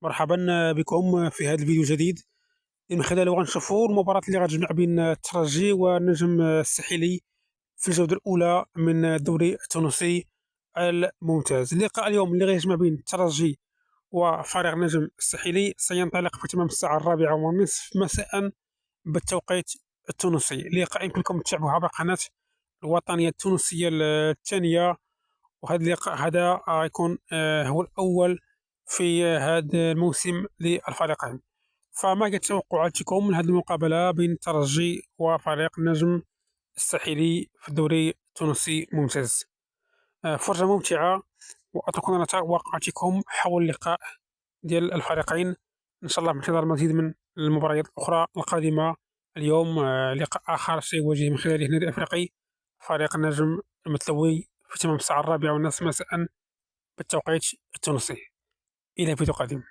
مرحبا بكم في هذا الفيديو الجديد من خلاله غنشوفوا المباراة اللي غتجمع بين الترجي والنجم الساحلي في الجولة الأولى من الدوري التونسي الممتاز. اللقاء اليوم اللي غيجمع بين الترجي وفريق النجم الساحلي سينطلق في تمام الساعة 4:30 مساء بالتوقيت التونسي. اللقاء يمكنكم تتابعوه عبر قناة الوطنية التونسية الثانية، وهذا اللقاء هذا يكون هو الأول في هذا الموسم للفريقين. فما هي توقعاتكم من هذه المقابلة بين الترجي وفريق النجم الساحلي في الدوري التونسي الممتاز؟ فرجة ممتعة، وأتركنا توقعاتكم حول اللقاء ديال الفريقين. إن شاء الله بانتظار المزيد من المباريات الأخرى القادمة. اليوم لقاء آخر سيواجه من خلاله النادي الأفريقي فريق النجم المتلوي في تمام الساعة 4:30 مساء بالتوقيت التونسي. إلى فيديو قادم.